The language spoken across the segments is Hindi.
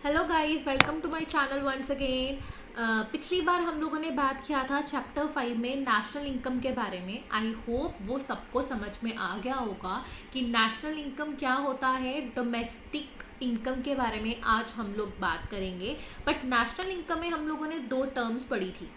Hello guys, welcome to my channel once again. पिछली बार हम लोगों ने बात किया था चैप्टर 5 में नेशनल इनकम के बारे में। आई होप वो सबको समझ में आ गया होगा कि नेशनल इनकम क्या होता है। डोमेस्टिक इनकम के बारे में आज हम लोग बात करेंगे। बट नेशनल इनकम में हम लोगों ने दो टर्म्स पढ़ी थी,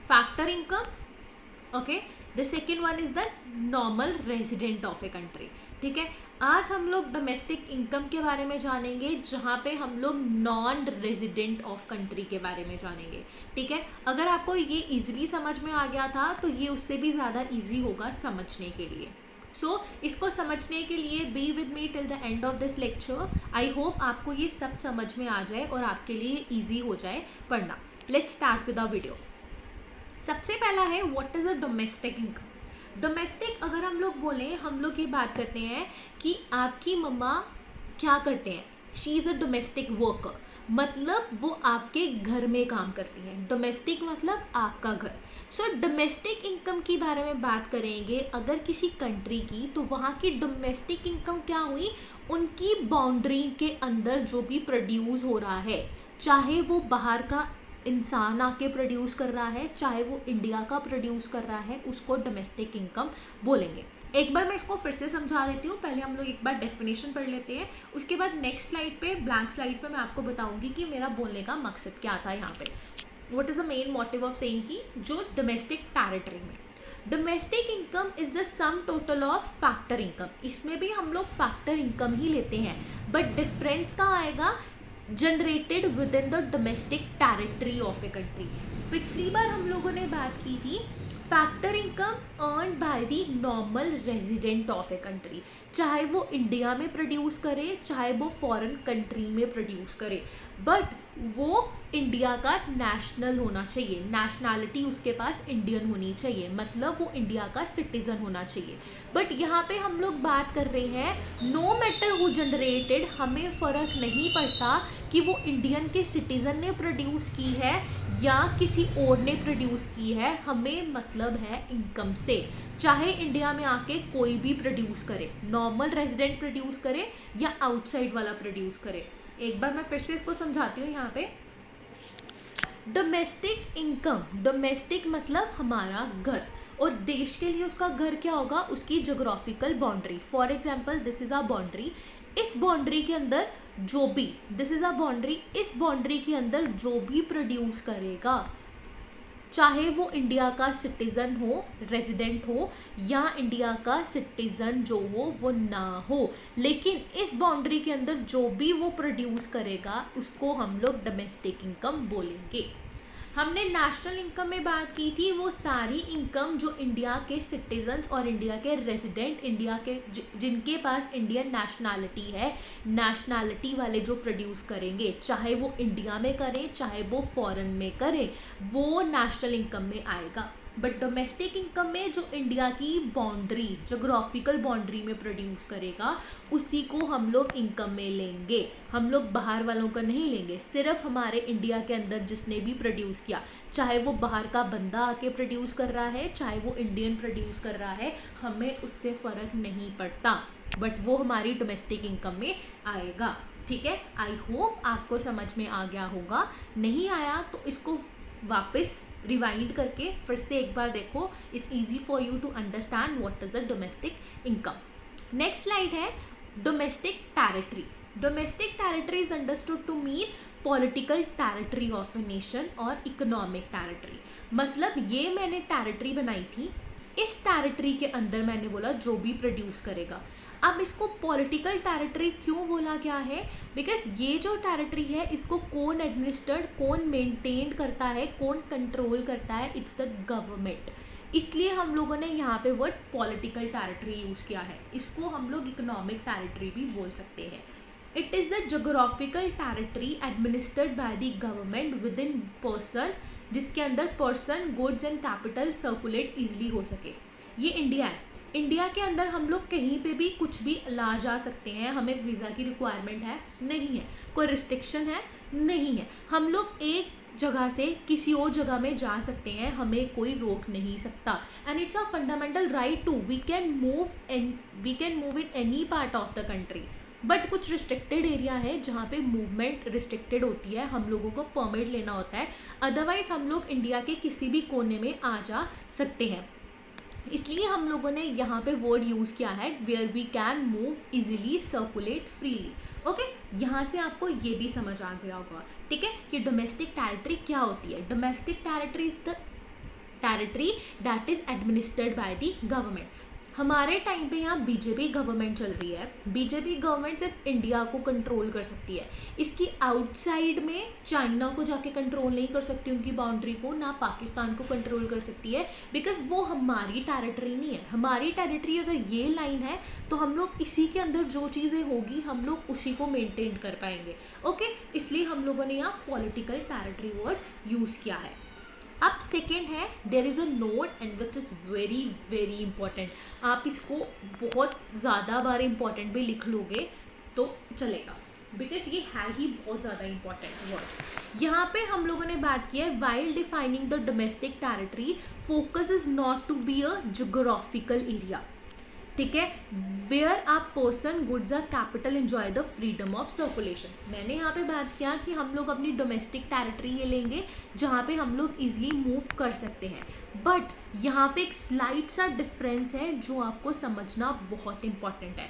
factor income, okay. The second one is the normal resident of a country. ठीक है, आज हम लोग डोमेस्टिक इनकम के बारे में जानेंगे, जहाँ पे हम लोग नॉन रेजिडेंट ऑफ कंट्री के बारे में जानेंगे। ठीक है, अगर आपको ये इजीली समझ में आ गया था तो ये उससे भी ज़्यादा इजी होगा समझने के लिए। इसको समझने के लिए be with me till the end of this lecture. I hope आपको ये सब समझ में आ जाए और आपके लिए ईजी हो जाए पढ़ना। Let's start with the video. सबसे पहला है what is a domestic income. Domestic अगर हम लोग बोलें, हम लोग ये बात करते हैं कि आपकी मम्मा क्या करते हैं। She is a domestic worker, मतलब वो आपके घर में काम करती हैं। डोमेस्टिक मतलब आपका घर। डोमेस्टिक इनकम के बारे में बात करेंगे अगर किसी कंट्री की, तो वहाँ की डोमेस्टिक इनकम क्या हुई, उनकी बाउंड्री के अंदर जो भी प्रोड्यूस हो रहा है, चाहे वो बाहर का इंसान आके प्रोड्यूस कर रहा है, चाहे वो इंडिया का प्रोड्यूस कर रहा है, उसको डोमेस्टिक इनकम बोलेंगे। एक बार मैं इसको फिर से समझा देती हूँ। पहले हम लोग एक बार डेफिनेशन पढ़ लेते हैं, उसके बाद नेक्स्ट स्लाइड पे, ब्लैंक स्लाइड पे मैं आपको बताऊंगी कि मेरा बोलने का मकसद क्या था यहाँ पे। What is the main motive of saying कि जो डोमेस्टिक टेरिटरी में domestic income is the sum total of factor income. इसमें भी हम लोग फैक्टर इनकम ही लेते हैं, बट डिफरेंस कहाँ आएगा, generated with in the domestic territory of a country. पिछली बार हम लोगों ने बात की थी factor income earn by the normal resident of a country, चाहे वो इंडिया में प्रोड्यूस करे, चाहे वो फॉरेन कंट्री में प्रोड्यूस करे, बट वो इंडिया का नेशनल होना चाहिए, नेशनैलिटी उसके पास इंडियन होनी चाहिए, मतलब वो इंडिया का सिटीजन होना चाहिए। बट यहाँ पे हम लोग बात कर रहे हैं नो मैटर हु जनरेटेड, हमें फ़र्क नहीं पड़ता कि वो इंडियन के सिटीज़न ने प्रोड्यूस की है या किसी और ने प्रोड्यूस की है, हमें मतलब है इनकम से। चाहे इंडिया में आके कोई भी प्रोड्यूस करे, नॉर्मल रेजिडेंट प्रोड्यूस करे या आउटसाइड वाला प्रोड्यूस करे। एक बार मैं फिर से इसको समझाती हूँ यहाँ पे। डोमेस्टिक इनकम, डोमेस्टिक मतलब हमारा घर, और देश के लिए उसका घर क्या होगा, उसकी geographical boundary. For example this is a boundary, इस बाउंड्री के अंदर जो भी, दिस इज़ अ बाउंड्री, इस बाउंड्री के अंदर जो भी प्रोड्यूस करेगा, चाहे वो इंडिया का सिटीज़न हो, रेजिडेंट हो, या इंडिया का सिटीज़न जो हो वो ना हो, लेकिन इस बाउंड्री के अंदर जो भी वो प्रोड्यूस करेगा उसको हम लोग डोमेस्टिक इनकम बोलेंगे। हमने नेशनल इनकम में बात की थी वो सारी इनकम जो इंडिया के सिटीजन्स और इंडिया के रेजिडेंट, इंडिया के जिनके पास इंडियन नेशनैलिटी है, नेशनैलिटी वाले जो प्रोड्यूस करेंगे, चाहे वो इंडिया में करें चाहे वो फॉरेन में करें, वो नेशनल इनकम में आएगा। बट डोमेस्टिक इनकम में जो इंडिया की बाउंड्री, जोग्राफिकल बाउंड्री में प्रोड्यूस करेगा, उसी को हम लोग इनकम में लेंगे। हम लोग बाहर वालों का नहीं लेंगे, सिर्फ हमारे इंडिया के अंदर जिसने भी प्रोड्यूस किया, चाहे वो बाहर का बंदा आके प्रोड्यूस कर रहा है, चाहे वो इंडियन प्रोड्यूस कर रहा है, हमें उससे फ़र्क नहीं पड़ता, बट वो हमारी डोमेस्टिक इनकम में आएगा। ठीक है, आई होप आपको समझ में आ गया होगा। नहीं आया तो इसको वापस रिवाइंड करके फिर से एक बार देखो, it's easy for you to understand what is a domestic income. Next slide है domestic territory. Domestic territory is understood to mean political territory of a nation और इकोनॉमिक टेरिटरी। मतलब ये मैंने टेरिटरी बनाई थी, इस टेरिटरी के अंदर मैंने बोला जो भी प्रोड्यूस करेगा। अब इसको पॉलिटिकल टेरिटरी क्यों बोला गया है, बिकॉज ये जो टेरिटरी है इसको कौन एडमिनिस्टर्ड, कौन मेंटेन करता है, कौन कंट्रोल करता है, इट्स द गवर्नमेंट। इसलिए हम लोगों ने यहाँ पे वर्ड पॉलिटिकल टेरिटरी यूज़ किया है। इसको हम लोग इकोनॉमिक टेरिटरी भी बोल सकते हैं। It is the geographical territory administered by the government with in person, जिसके अंदर person, goods and capital circulate easily हो सके। ये इंडिया है, इंडिया के अंदर हम लोग कहीं पे भी कुछ भी ला जा सकते हैं, हमें वीज़ा की रिक्वायरमेंट है नहीं है, कोई रिस्ट्रिक्शन है नहीं है, हम लोग एक जगह से किसी और जगह में जा सकते हैं, हमें कोई रोक नहीं सकता। And it's a fundamental right to we can move in any part of the country. But कुछ रिस्ट्रिक्टेड एरिया है जहाँ पे मूवमेंट रिस्ट्रिक्टेड होती है, हम लोगों को परमिट लेना होता है, अदरवाइज हम लोग इंडिया के किसी भी कोने में आ जा सकते हैं। इसलिए हम लोगों ने यहाँ पे वर्ड यूज़ किया है where we can move easily, circulate freely. Okay, यहाँ से आपको ये भी समझ आ गया होगा, ठीक है, कि डोमेस्टिक टेरिटरी क्या होती है। Domestic territory is the territory that is administered by the government. हमारे टाइम पे यहाँ बीजेपी गवर्नमेंट चल रही है। बीजेपी गवर्नमेंट सिर्फ इंडिया को कंट्रोल कर सकती है, इसकी आउटसाइड में चाइना को जाके कंट्रोल नहीं कर सकती, उनकी बाउंड्री को, ना पाकिस्तान को कंट्रोल कर सकती है, बिकॉज वो हमारी टेरिटरी नहीं है। हमारी टेरिटरी अगर ये लाइन है तो हम लोग इसी के अंदर जो चीज़ें होगी हम लोग उसी को मेनटेन कर पाएंगे। ओके, इसलिए हम लोगों ने यहाँ पॉलिटिकल टेरिटरी वर्ड यूज़ किया है। अब सेकेंड है there is a note and which is very very important. आप इसको बहुत ज़्यादा बार इंपॉर्टेंट भी लिख लोगे तो चलेगा, बिकॉज ये है ही बहुत ज़्यादा इंपॉर्टेंट वर्ड। यहाँ पे हम लोगों ने बात की है while defining the domestic territory focus is not to be a geographical area, ठीक है, where a person goods a capital enjoy the freedom of circulation. मैंने यहाँ पे बात किया कि हम लोग अपनी डोमेस्टिक टेरिटरी ये लेंगे जहाँ पे हम लोग इजीली मूव कर सकते हैं, बट यहाँ पे एक स्लाइट सा डिफरेंस है जो आपको समझना बहुत इंपॉर्टेंट है।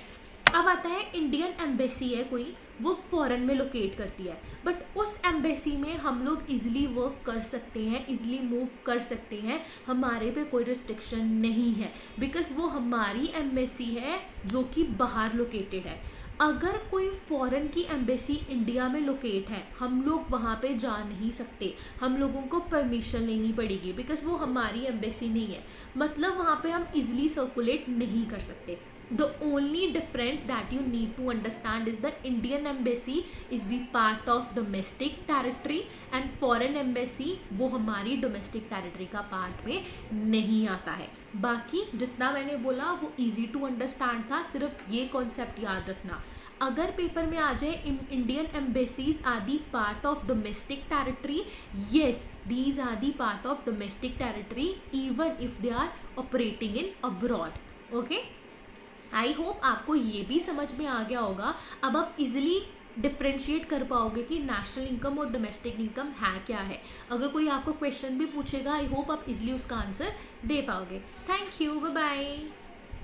अब आता है इंडियन एम्बेसी है कोई, वो फॉरेन में लोकेट करती है, बट उस एम्बेसी में हम लोग इजीली वर्क कर सकते हैं, इजीली मूव कर सकते हैं, हमारे पे कोई रिस्ट्रिक्शन नहीं है, बिकॉज वो हमारी एम्बेसी है जो कि बाहर लोकेटेड है। अगर कोई फॉरेन की एम्बेसी इंडिया में लोकेट है, हम लोग वहाँ पे जा नहीं सकते, हम लोगों को परमिशन लेनी पड़ेगी, बिकॉज वो हमारी एम्बेसी नहीं है, मतलब वहाँ पे हम इजीली सर्कुलेट नहीं कर सकते। The only difference that you need to understand is the Indian embassy is the part of domestic territory and foreign embassy वो हमारी domestic territory का part में नहीं आता है। बाकी जितना मैंने बोला वो easy to understand था, सिर्फ ये concept याद रखना। अगर पेपर में आ जाए Indian embassies are the part of domestic territory, yes these are the part of domestic territory even if they are operating in abroad. Okay, I hope आपको ये भी समझ में आ गया होगा। अब आप इजीली डिफ्रेंशिएट कर पाओगे कि नेशनल इनकम और डोमेस्टिक इनकम है क्या है। अगर कोई आपको क्वेश्चन भी पूछेगा, आई होप आप इजीली उसका आंसर दे पाओगे। Thank you, bye bye.